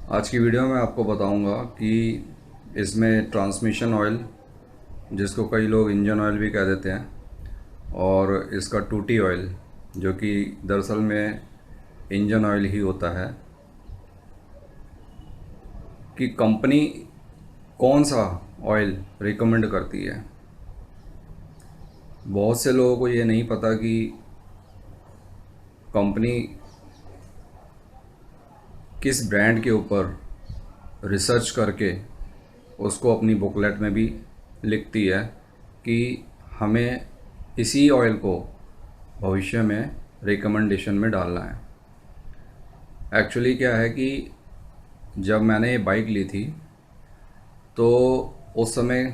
आज की वीडियो में आपको बताऊंगा कि इसमें ट्रांसमिशन ऑयल, जिसको कई लोग इंजन ऑयल भी कह देते हैं, और इसका टूटी ऑयल, जो कि दरअसल में इंजन ऑयल ही होता है, कि कंपनी कौन सा ऑयल रिकमेंड करती है। बहुत से लोगों को ये नहीं पता कि कंपनी किस ब्रांड के ऊपर रिसर्च करके उसको अपनी बुकलेट में भी लिखती है कि हमें इसी ऑयल को भविष्य में रिकमेंडेशन में डालना है। एक्चुअली क्या है कि जब मैंने ये बाइक ली थी तो उस समय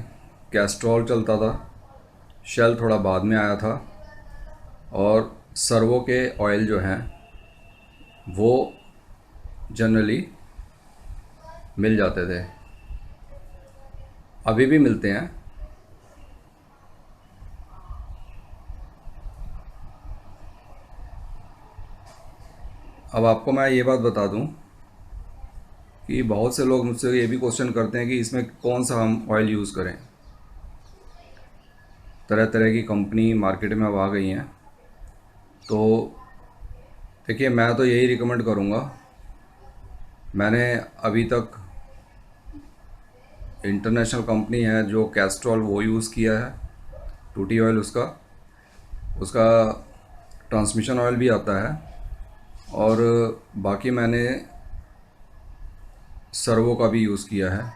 कैस्ट्रॉल चलता था, शेल थोड़ा बाद में आया था, और सर्वो के ऑयल जो हैं वो जनरली मिल जाते थे, अभी भी मिलते हैं। अब आपको मैं ये बात बता दूं कि बहुत से लोग मुझसे ये भी क्वेश्चन करते हैं कि इसमें कौन सा हम ऑयल यूज़ करें। तरह तरह की कंपनी मार्केट में अब आ गई हैं, तो देखिए, मैं तो यही रिकमेंड करूँगा। मैंने अभी तक इंटरनेशनल कंपनी है जो कैस्ट्रॉल, वो यूज़ किया है, टूटी ऑयल उसका उसका ट्रांसमिशन ऑयल भी आता है, और बाकी मैंने सर्वो का भी यूज़ किया है,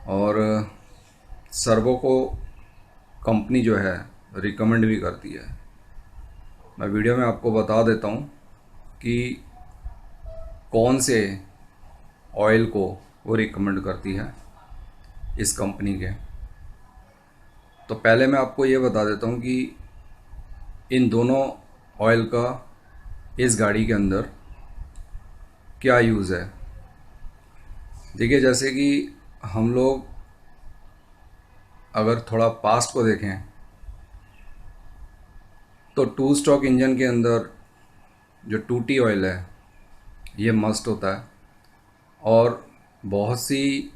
और सर्वो को कंपनी जो है रिकमेंड भी करती है। मैं वीडियो में आपको बता देता हूँ कि कौन से ऑयल को वो रिकमेंड करती है इस कंपनी के। तो पहले मैं आपको ये बता देता हूँ कि इन दोनों ऑयल का इस गाड़ी के अंदर क्या यूज़ है। देखिए, जैसे कि हम लोग अगर थोड़ा पास्ट को देखें तो टू स्ट्रोक इंजन के अंदर जो टूटी ऑयल है ये मस्ट होता है, और बहुत सी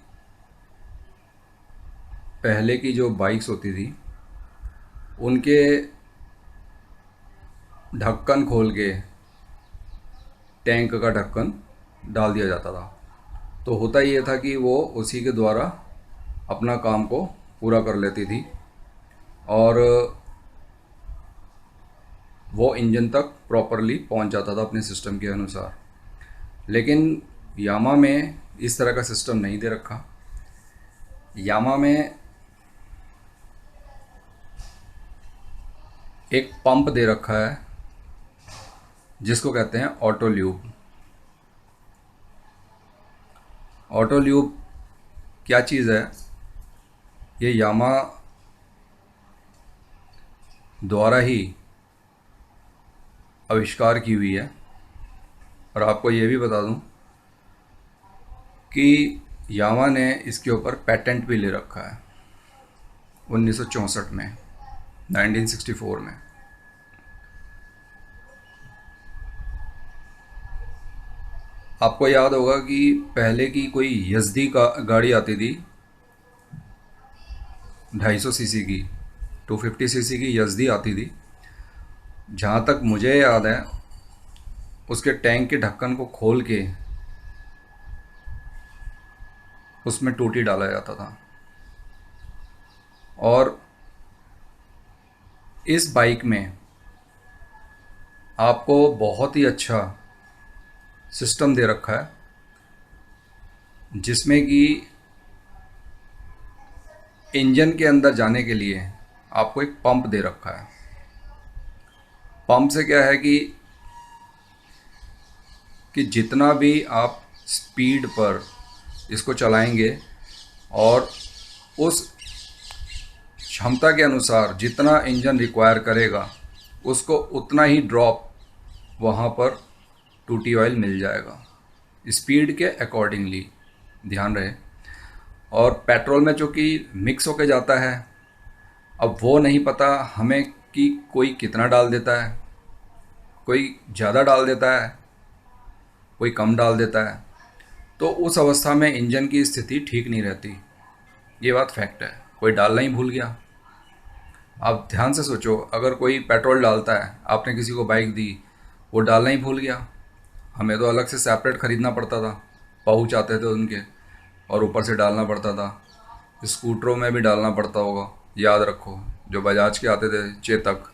पहले की जो बाइक्स होती थी उनके ढक्कन खोल के टैंक का ढक्कन डाल दिया जाता था। तो होता ये था कि वो उसी के द्वारा अपना काम को पूरा कर लेती थी, और वो इंजन तक प्रॉपरली पहुंच जाता था अपने सिस्टम के अनुसार। लेकिन यामा में इस तरह का सिस्टम नहीं दे रखा। यामा में एक पंप दे रखा है जिसको कहते हैं ऑटो ल्यूब। ऑटो ल्यूब क्या चीज़ है? ये यामा द्वारा ही आविष्कार की हुई है। और आपको ये भी बता दूं कि यामा ने इसके ऊपर पेटेंट भी ले रखा है 1964 में, 1964 में। आपको याद होगा कि पहले की कोई यज़दी का गाड़ी आती थी 250 सीसी की, 250 सीसी की यज़दी आती थी। जहाँ तक मुझे याद है, उसके टैंक के ढक्कन को खोल के उसमें टूटी डाला जाता था। और इस बाइक में आपको बहुत ही अच्छा सिस्टम दे रखा है, जिसमें कि इंजन के अंदर जाने के लिए आपको एक पंप दे रखा है। पंप से क्या है कि जितना भी आप स्पीड पर इसको चलाएंगे, और उस क्षमता के अनुसार जितना इंजन रिक्वायर करेगा, उसको उतना ही ड्रॉप वहाँ पर टूटी ऑयल मिल जाएगा, स्पीड के अकॉर्डिंगली, ध्यान रहे। और पेट्रोल में चूँकि मिक्स होके जाता है, अब वो नहीं पता हमें कि कोई कितना डाल देता है, कोई ज़्यादा डाल देता है, कोई कम डाल देता है। तो उस अवस्था में इंजन की स्थिति ठीक नहीं रहती। ये बात फैक्ट है। कोई डालना ही भूल गया। आप ध्यान से सोचो, अगर कोई पेट्रोल डालता है, आपने किसी को बाइक दी, वो डालना ही भूल गया, हमें तो अलग से सेपरेट ख़रीदना पड़ता था, पाउच आते थे उनके, और ऊपर से डालना पड़ता था। स्कूटरों में भी डालना पड़ता होगा, याद रखो, जो बजाज के आते थे, चेतक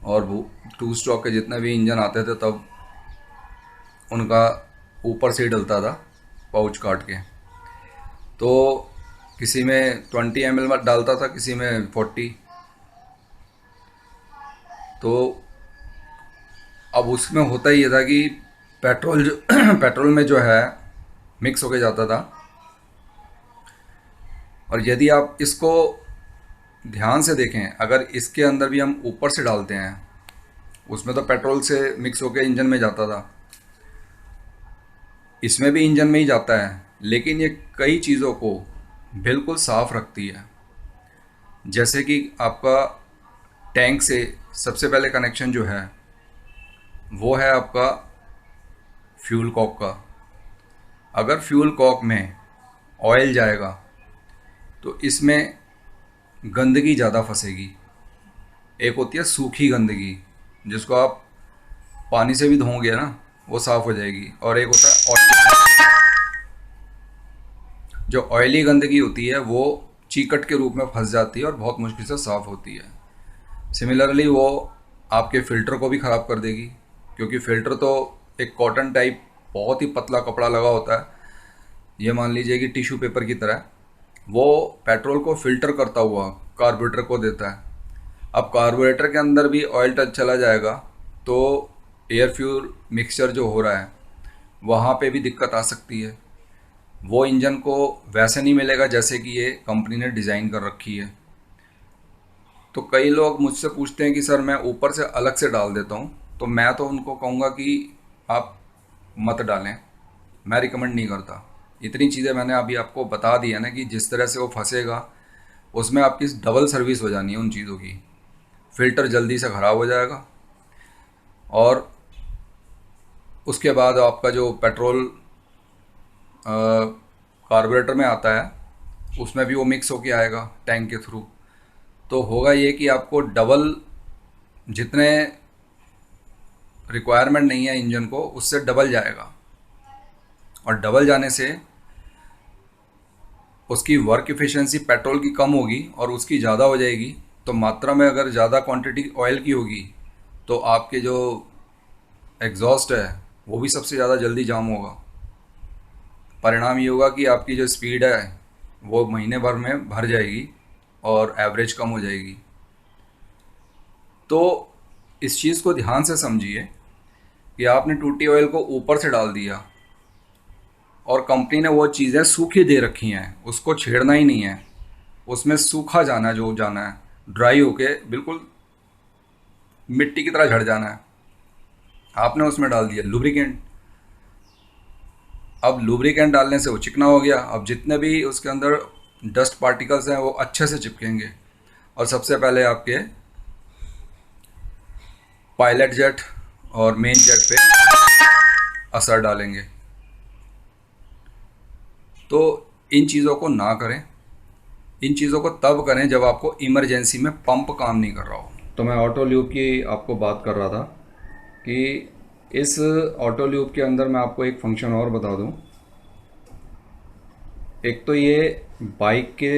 और वो टू स्ट्रोक के जितने भी इंजन आते थे तब, उनका ऊपर से ही डलता था पाउच काट के। तो किसी में 20 ml डालता था, किसी में 40। तो अब उसमें होता ही ये था कि पेट्रोल जो पेट्रोल में जो है मिक्स होके जाता था। और यदि आप इसको ध्यान से देखें, अगर इसके अंदर भी हम ऊपर से डालते हैं, उसमें तो पेट्रोल से मिक्स होके इंजन में जाता था, इसमें भी इंजन में ही जाता है, लेकिन ये कई चीज़ों को बिल्कुल साफ़ रखती है। जैसे कि आपका टैंक से सबसे पहले कनेक्शन जो है वो है आपका फ्यूल कॉक का। अगर फ्यूल कॉक में ऑयल जाएगा तो इसमें गंदगी ज़्यादा फंसेगी। एक होती है सूखी गंदगी, जिसको आप पानी से भी धोओगे ना, वो साफ़ हो जाएगी, और एक होता है ऑयल। जो ऑयली गंदगी होती है वो चीकट के रूप में फंस जाती है और बहुत मुश्किल से साफ़ होती है। सिमिलरली वो आपके फ़िल्टर को भी ख़राब कर देगी, क्योंकि फ़िल्टर तो एक कॉटन टाइप बहुत ही पतला कपड़ा लगा होता है, ये मान लीजिए कि टिश्यू पेपर की तरह, वो पेट्रोल को फ़िल्टर करता हुआ कार्बोरेटर को देता है। अब कार्बोरेटर के अंदर भी ऑयल टच चला जाएगा तो एयर फ्यूल मिक्सचर जो हो रहा है वहाँ पे भी दिक्कत आ सकती है। वो इंजन को वैसे नहीं मिलेगा जैसे कि ये कंपनी ने डिज़ाइन कर रखी है। तो कई लोग मुझसे पूछते हैं कि सर मैं ऊपर से अलग से डाल देता हूँ, तो मैं तो उनको कहूँगा कि आप मत डालें, मैं रिकमेंड नहीं करता। इतनी चीज़ें मैंने अभी आपको बता दी है ना कि जिस तरह से वो फंसेगा उसमें आपकी डबल सर्विस हो जानी है उन चीज़ों की। फ़िल्टर जल्दी से ख़राब हो जाएगा, और उसके बाद आपका जो पेट्रोल कार्बोरेटर में आता है उसमें भी वो मिक्स होके आएगा टैंक के थ्रू। तो होगा ये कि आपको डबल, जितने रिक्वायरमेंट नहीं है इंजन को उससे डबल जाएगा, और डबल जाने से उसकी वर्क एफिशिएंसी पेट्रोल की कम होगी और उसकी ज़्यादा हो जाएगी। तो मात्रा में अगर ज़्यादा क्वांटिटी ऑयल की होगी तो आपके जो एग्जॉस्ट है वो भी सबसे ज़्यादा जल्दी जाम होगा। परिणाम ये होगा कि आपकी जो स्पीड है वो महीने भर में भर जाएगी और एवरेज कम हो जाएगी। तो इस चीज़ को ध्यान से समझिए कि आपने टूटी ऑयल को ऊपर से डाल दिया और कंपनी ने वो चीज़ें सूखी दे रखी हैं, उसको छेड़ना ही नहीं है, उसमें सूखा जाना है, जो जाना है ड्राई होके बिल्कुल मिट्टी की तरह झड़ जाना है। आपने उसमें डाल दिया लुब्रिकेंट। अब लुब्रिकेंट डालने से वो चिकना हो गया। अब जितने भी उसके अंदर डस्ट पार्टिकल्स हैं वो अच्छे से चिपकेंगे, और सबसे पहले आपके पायलट जेट और मेन जेट पे असर डालेंगे। तो इन चीज़ों को ना करें। इन चीज़ों को तब करें जब आपको इमरजेंसी में पंप काम नहीं कर रहा हो। तो मैं ऑटो ल्यूब की आपको बात कर रहा था कि इस ऑटो ल्यूब के अंदर मैं आपको एक फंक्शन और बता दूं। एक तो ये बाइक के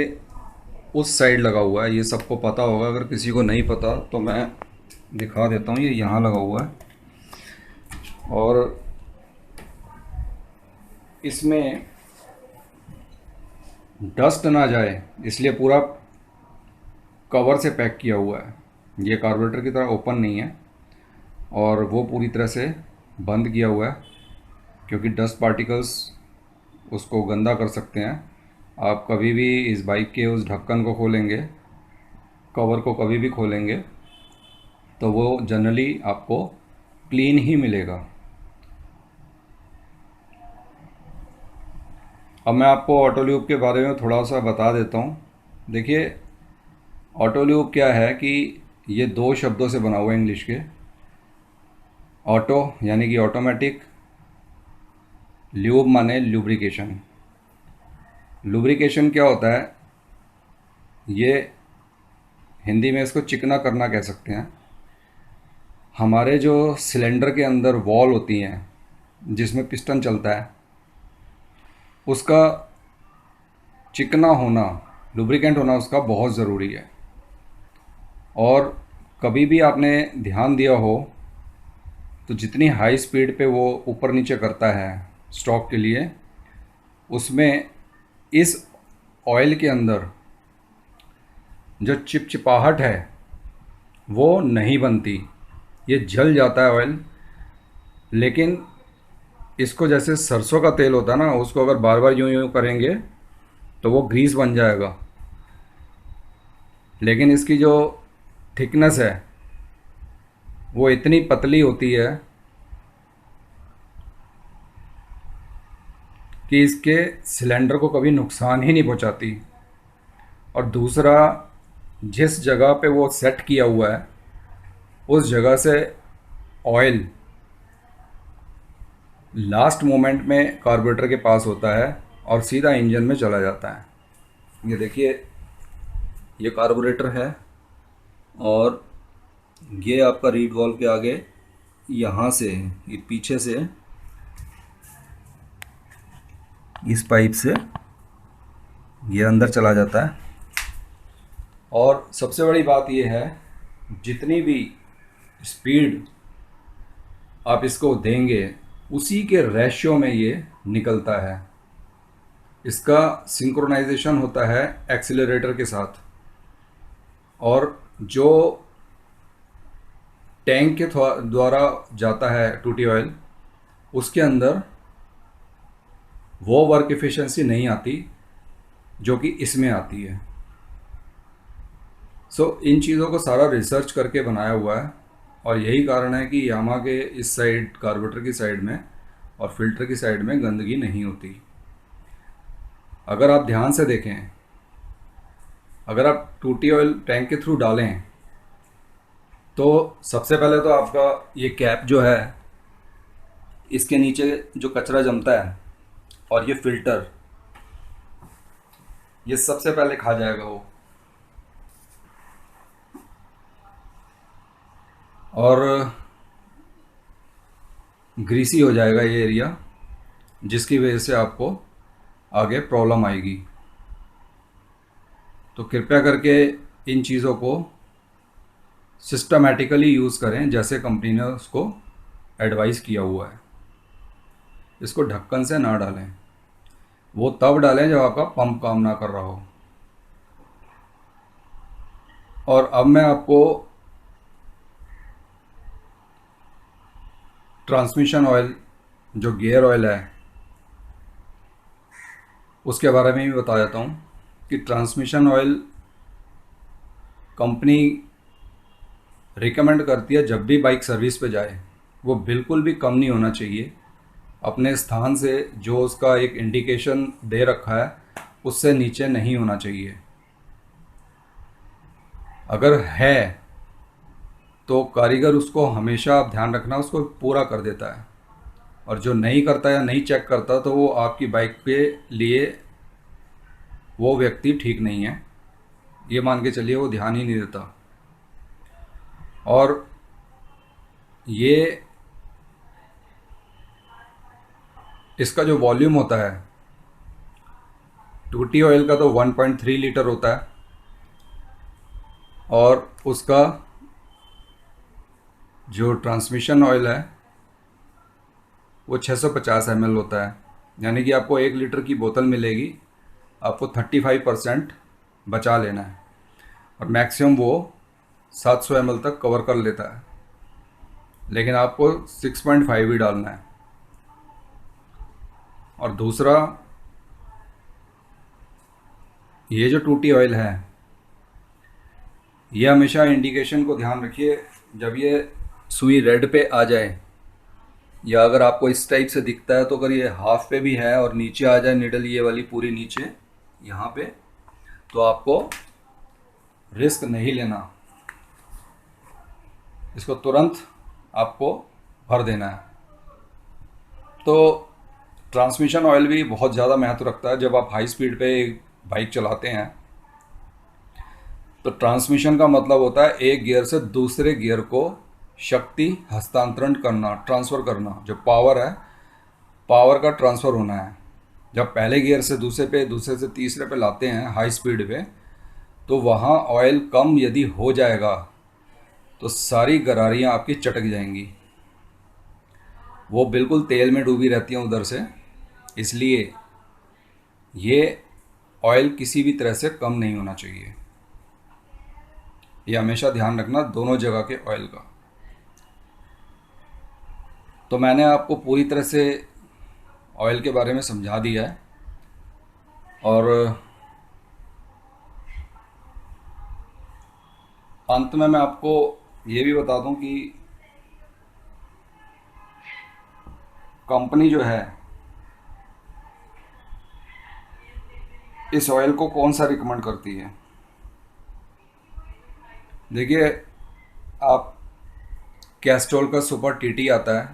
उस साइड लगा हुआ है, ये सबको पता होगा, अगर किसी को नहीं पता तो मैं दिखा देता हूँ। ये यहाँ लगा हुआ है और इसमें डस्ट ना जाए इसलिए पूरा कवर से पैक किया हुआ है। ये कार्बोरेटर की तरह ओपन नहीं है, और वो पूरी तरह से बंद किया हुआ है, क्योंकि डस्ट पार्टिकल्स उसको गंदा कर सकते हैं। आप कभी भी इस बाइक के उस ढक्कन को खोलेंगे, कवर को कभी भी खोलेंगे, तो वो जनरली आपको क्लीन ही मिलेगा। अब मैं आपको ऑटो ल्यूब के बारे में थोड़ा सा बता देता हूँ। देखिए, ऑटो ल्यूब क्या है कि ये दो शब्दों से बना हुआ है इंग्लिश के। ऑटो यानी कि ऑटोमेटिक, ल्यूब माने लुब्रिकेशन। लुब्रिकेशन क्या होता है? ये हिंदी में इसको चिकना करना कह सकते हैं। हमारे जो सिलेंडर के अंदर वॉल होती हैं जिसमें पिस्टन चलता है, उसका चिकना होना, लुब्रिकेंट होना उसका बहुत ज़रूरी है। और कभी भी आपने ध्यान दिया हो तो जितनी हाई स्पीड पे वो ऊपर नीचे करता है स्टॉक के लिए, उसमें इस ऑयल के अंदर जो चिपचिपाहट है वो नहीं बनती, ये जल जाता है ऑयल। लेकिन इसको जैसे सरसों का तेल होता है ना, उसको अगर बार बार यूं यूं करेंगे तो वो ग्रीस बन जाएगा। लेकिन इसकी जो थिकनेस है वो इतनी पतली होती है कि इसके सिलेंडर को कभी नुकसान ही नहीं पहुंचाती। और दूसरा, जिस जगह पे वो सेट किया हुआ है उस जगह से ऑयल लास्ट मोमेंट में कार्बोरेटर के पास होता है और सीधा इंजन में चला जाता है। ये देखिए, ये कार्बोरेटर है और ये आपका रीड वॉल्व के आगे यहाँ से, ये पीछे से इस पाइप से ये अंदर चला जाता है। और सबसे बड़ी बात ये है, जितनी भी स्पीड आप इसको देंगे उसी के रेशियो में ये निकलता है। इसका सिंक्रोनाइजेशन होता है एक्सीलरेटर के साथ। और जो टैंक के द्वारा जाता है टूटी ऑयल, उसके अंदर वो वर्क एफिशिएंसी नहीं आती जो कि इसमें आती है। इन चीज़ों को सारा रिसर्च करके बनाया हुआ है। और यही कारण है कि यामा के इस साइड, कार्बोरेटर की साइड में और फिल्टर की साइड में गंदगी नहीं होती। अगर आप ध्यान से देखें, अगर आप टूटी ऑयल टैंक के थ्रू डालें तो सबसे पहले तो आपका ये कैप जो है, इसके नीचे जो कचरा जमता है और ये फिल्टर, ये सबसे पहले खा जाएगा वो। और ग्रीसी हो जाएगा ये एरिया, जिसकी वजह से आपको आगे प्रॉब्लम आएगी। तो कृपया करके इन चीज़ों को सिस्टमैटिकली यूज़ करें जैसे कंपनी ने उसको एडवाइस किया हुआ है। इसको ढक्कन से ना डालें, वो तब डालें जब आपका पंप काम ना कर रहा हो। और अब मैं आपको ट्रांसमिशन ऑयल, जो गियर ऑयल है, उसके बारे में भी बता देता हूँ कि ट्रांसमिशन ऑयल कंपनी रिकमेंड करती है जब भी बाइक सर्विस पे जाए वो बिल्कुल भी कम नहीं होना चाहिए। अपने स्थान से जो उसका एक इंडिकेशन दे रखा है उससे नीचे नहीं होना चाहिए। अगर है तो कारीगर उसको हमेशा, आप ध्यान रखना, उसको पूरा कर देता है। और जो नहीं करता या नहीं चेक करता तो वो आपकी बाइक के लिए वो व्यक्ति ठीक नहीं है, ये मान के चलिए, वो ध्यान ही नहीं देता। और ये इसका जो वॉल्यूम होता है टूटी ऑयल का, तो 1.3 लीटर होता है और उसका जो ट्रांसमिशन ऑयल है वो 650 ml होता है। यानी कि आपको 1 लीटर की बोतल मिलेगी, आपको 35% बचा लेना है और मैक्सिमम वो 700 ml तक कवर कर लेता है, लेकिन आपको 6.5 ही डालना है। और दूसरा, ये जो टूटी ऑयल है, ये हमेशा इंडिकेशन को ध्यान रखिए, जब ये सुई रेड पे आ जाए या अगर आपको इस टाइप से दिखता है, तो अगर ये हाफ पे भी है और नीचे आ जाए निडल, ये वाली पूरी नीचे यहाँ पे, तो आपको रिस्क नहीं लेना, इसको तुरंत आपको भर देना है। तो ट्रांसमिशन ऑयल भी बहुत ज़्यादा महत्व रखता है। जब आप हाई स्पीड पे बाइक चलाते हैं तो ट्रांसमिशन का मतलब होता है एक गियर से दूसरे गियर को शक्ति हस्तांतरण करना, ट्रांसफ़र करना। जो पावर है, पावर का ट्रांसफ़र होना है। जब पहले गियर से दूसरे पे, दूसरे से तीसरे पे लाते हैं हाई स्पीड पे, तो वहाँ ऑयल कम यदि हो जाएगा तो सारी गरारियाँ आपकी चटक जाएंगी। वो बिल्कुल तेल में डूबी रहती हैं उधर से। इसलिए ये ऑयल किसी भी तरह से कम नहीं होना चाहिए। ये हमेशा ध्यान रखना दोनों जगह के ऑयल का। तो मैंने आपको पूरी तरह से ऑयल के बारे में समझा दिया है। और अंत में मैं आपको ये भी बता दूं कि कंपनी जो है इस ऑयल को कौन सा रिकमेंड करती है। देखिए, आप कैस्ट्रॉल का सुपर टीटी आता है,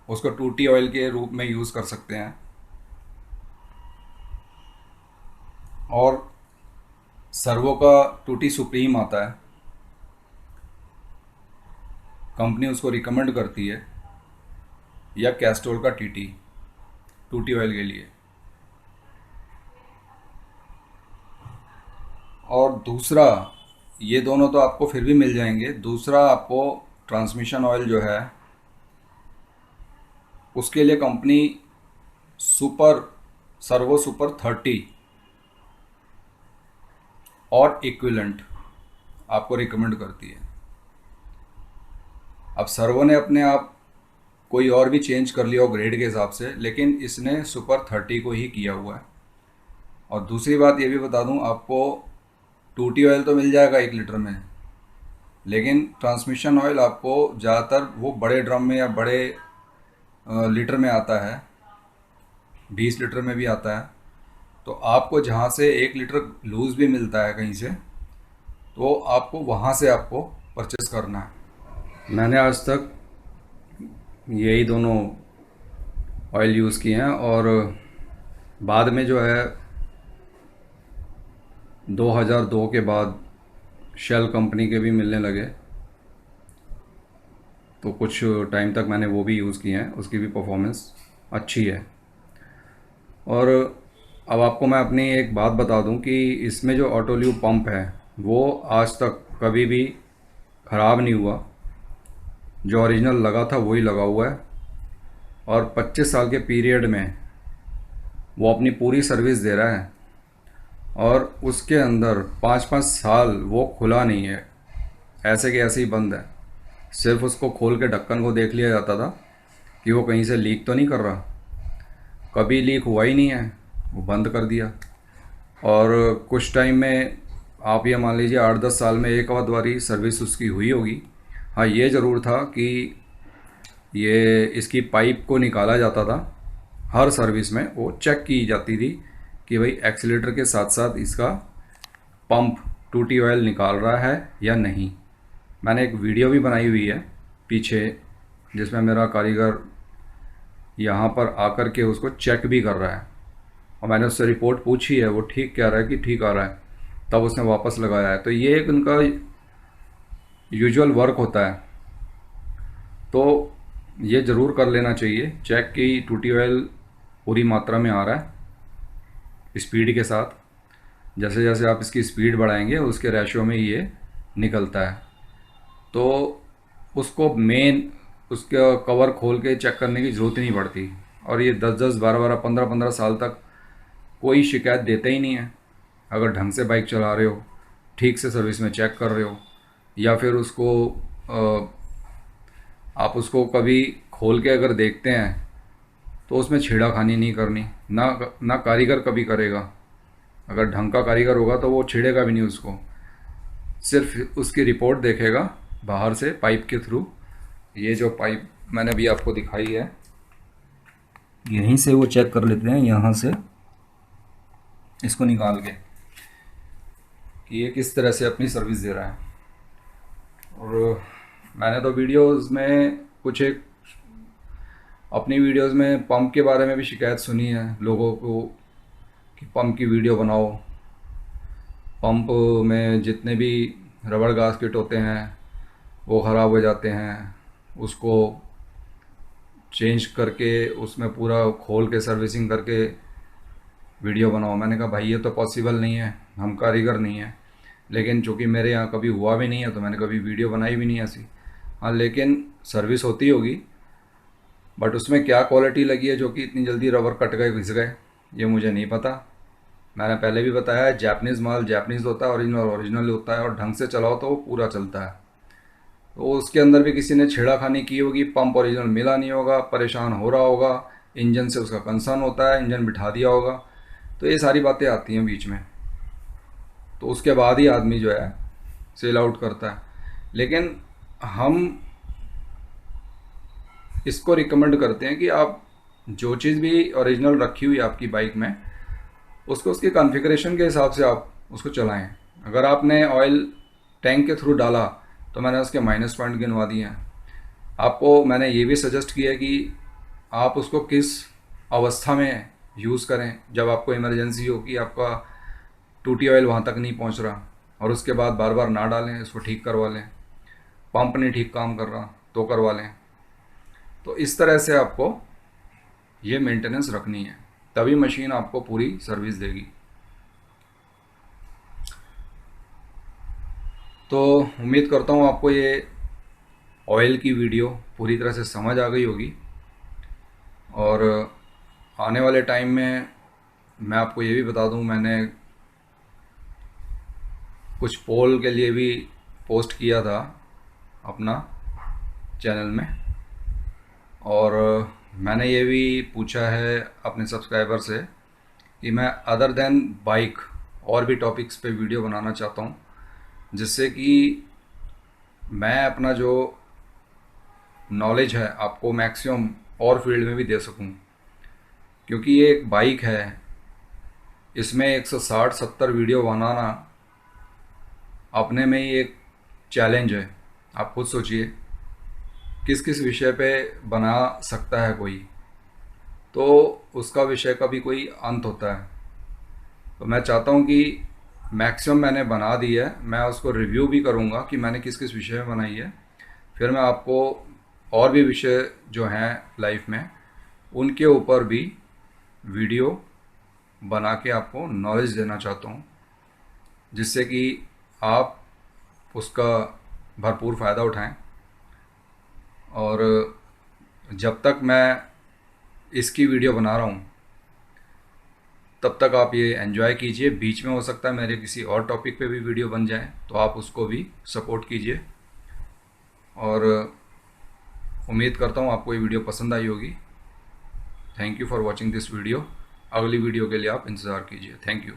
उसको टूटी ऑयल के रूप में यूज़ कर सकते हैं। और सर्वो का टूटी सुप्रीम आता है, कंपनी उसको रिकमेंड करती है। या कैस्ट्रॉल का टीटी टूटी ऑयल के लिए। और दूसरा, ये दोनों तो आपको फिर भी मिल जाएंगे। दूसरा, आपको ट्रांसमिशन ऑयल जो है उसके लिए कंपनी सुपर सर्वो सुपर 30 और इक्विवेलेंट आपको रिकमेंड करती है। अब सर्वो ने अपने आप कोई और भी चेंज कर लिया हो ग्रेड के हिसाब से, लेकिन इसने सुपर 30 को ही किया हुआ है। और दूसरी बात ये भी बता दूं आपको, टूटी ऑयल तो मिल जाएगा 1 लीटर में, लेकिन ट्रांसमिशन ऑयल आपको ज़्यादातर वो बड़े ड्रम में या बड़े लीटर में आता है, 20 लीटर में भी आता है। तो आपको जहाँ से 1 लीटर लूज़ भी मिलता है कहीं से, तो आपको वहाँ से आपको परचेस करना है। मैंने आज तक यही दोनों ऑयल यूज़ किए हैं। और बाद में जो है 2002 के बाद शेल कंपनी के भी मिलने लगे, तो कुछ टाइम तक मैंने वो भी यूज़ किए हैं, उसकी भी परफॉर्मेंस अच्छी है। और अब आपको मैं अपनी एक बात बता दूं कि इसमें जो ऑटो ल्यूब पंप है वो आज तक कभी भी ख़राब नहीं हुआ। जो ओरिजिनल लगा था वही लगा हुआ है। और 25 साल के पीरियड में वो अपनी पूरी सर्विस दे रहा है। और उसके अंदर 5-5 साल वो खुला नहीं है, ऐसे के ऐसे ही बंद है। सिर्फ उसको खोल के ढक्कन को देख लिया जाता था कि वो कहीं से लीक तो नहीं कर रहा। कभी लीक हुआ ही नहीं है, वो बंद कर दिया। और कुछ टाइम में आप ये मान लीजिए 8-10 साल में एक आध बारी सर्विस उसकी हुई होगी। हाँ, ये ज़रूर था कि ये इसकी पाइप को निकाला जाता था, हर सर्विस में वो चेक की जाती थी कि भाई एक्सीलेटर के साथ साथ इसका पंप टूटी ऑयल निकाल रहा है या नहीं। मैंने एक वीडियो भी बनाई हुई है पीछे, जिसमें मेरा कारीगर यहाँ पर आकर के उसको चेक भी कर रहा है। और मैंने उससे रिपोर्ट पूछी है, वो ठीक कह रहा है कि ठीक आ रहा है, तब उसने वापस लगाया है। तो ये एक उनका यूजुअल वर्क होता है। तो ये ज़रूर कर लेना चाहिए चेक कि टूटी ऑयल पूरी मात्रा में आ रहा है स्पीड के साथ। जैसे जैसे आप इसकी स्पीड बढ़ाएंगे उसके रेशो में ये निकलता है। तो उसको मेन उसका कवर खोल के चेक करने की ज़रूरत ही नहीं पड़ती। और ये 10-10, 12-12, 15-15 साल तक कोई शिकायत देते ही नहीं है। अगर ढंग से बाइक चला रहे हो, ठीक से सर्विस में चेक कर रहे हो, या फिर उसको आप उसको कभी खोल के अगर देखते हैं तो उसमें छेड़ाखानी नहीं करनी, ना कारीगर कभी करेगा। अगर ढंग का कारीगर होगा तो वो छेड़ेगा भी नहीं उसको, सिर्फ उसकी रिपोर्ट देखेगा बाहर से पाइप के थ्रू। ये जो पाइप मैंने अभी आपको दिखाई है, यहीं से वो चेक कर लेते हैं, यहाँ से इसको निकाल के कि ये किस तरह से अपनी सर्विस दे रहा है। और मैंने तो वीडियोस में कुछ एक अपनी वीडियोस में पंप के बारे में भी शिकायत सुनी है लोगों को कि पंप की वीडियो बनाओ, पंप में जितने भी रबड़ गास्केट होते हैं वो ख़राब हो जाते हैं, उसको चेंज करके उसमें पूरा खोल के सर्विसिंग करके वीडियो बनाओ। मैंने कहा भाई ये तो पॉसिबल नहीं है, हम कारीगर नहीं हैं। लेकिन चूँकि मेरे यहाँ कभी हुआ भी नहीं है तो मैंने कभी वीडियो बनाई भी नहीं ऐसी। हाँ, लेकिन सर्विस होती होगी, बट उसमें क्या क्वालिटी लगी है जो कि इतनी जल्दी रबर कट गए, घिस गए, ये मुझे नहीं पता। मैंने पहले भी बताया है, जापानीज़ माल जापानीज़ होता है, ओरिजिनल ओरिजिनल होता है, और ढंग से चलाओ तो वो पूरा चलता है। तो उसके अंदर भी किसी ने छेड़ाखानी की होगी, पंप ओरिजिनल मिला नहीं होगा, परेशान हो रहा होगा, इंजन से उसका कंसर्न होता है, इंजन बिठा दिया होगा, तो ये सारी बातें आती हैं बीच में। तो उसके बाद ही आदमी जो है सेल आउट करता है। लेकिन हम इसको रिकमेंड करते हैं कि आप जो चीज़ भी ओरिजिनल रखी हुई है आपकी बाइक में, उसको उसके कॉन्फ़िगरेशन के हिसाब से आप उसको चलाएं। अगर आपने ऑयल टैंक के थ्रू डाला तो मैंने उसके माइनस पॉइंट गिनवा दिए हैं। आपको मैंने ये भी सजेस्ट किया कि आप उसको किस अवस्था में यूज़ करें, जब आपको इमरजेंसी हो कि आपका टूटी ऑयल वहाँ तक नहीं पहुँच रहा, और उसके बाद बार बार ना डालें, इसको ठीक करवा लें। पंप नहीं ठीक काम कर रहा तो करवा लें। तो इस तरह से आपको ये मेंटेनेंस रखनी है, तभी मशीन आपको पूरी सर्विस देगी। तो उम्मीद करता हूँ आपको ये ऑयल की वीडियो पूरी तरह से समझ आ गई होगी, और आने वाले टाइम में मैं आपको ये भी बता दूँ, मैंने कुछ पोल के लिए भी पोस्ट किया था अपना चैनल में, और मैंने ये भी पूछा है अपने सब्सक्राइबर से कि मैं अदर देन बाइक और भी टॉपिक्स पे वीडियो बनाना चाहता हूँ, जिससे कि मैं अपना जो नॉलेज है आपको मैक्सिमम और फील्ड में भी दे सकूँ। क्योंकि ये एक बाइक है, इसमें 160-70 वीडियो बनाना अपने में ही एक चैलेंज है। आप खुद सोचिए किस किस विषय पे बना सकता है कोई, तो उसका विषय का भी कोई अंत होता है। तो मैं चाहता हूँ कि मैक्सिमम मैंने बना दी है, मैं उसको रिव्यू भी करूँगा कि मैंने किस किस विषय में बनाई है। फिर मैं आपको और भी विषय जो हैं लाइफ में उनके ऊपर भी वीडियो बना के आपको नॉलेज देना चाहता हूँ, जिससे कि आप उसका भरपूर फ़ायदा उठाएं। और जब तक मैं इसकी वीडियो बना रहा हूँ तब तक आप ये एंजॉय कीजिए। बीच में हो सकता है मेरे किसी और टॉपिक पे भी वीडियो बन जाए, तो आप उसको भी सपोर्ट कीजिए। और उम्मीद करता हूँ आपको ये वीडियो पसंद आई होगी। Thank you for watching this video. अगली वीडियो के लिए आप इंतज़ार कीजिए। Thank you.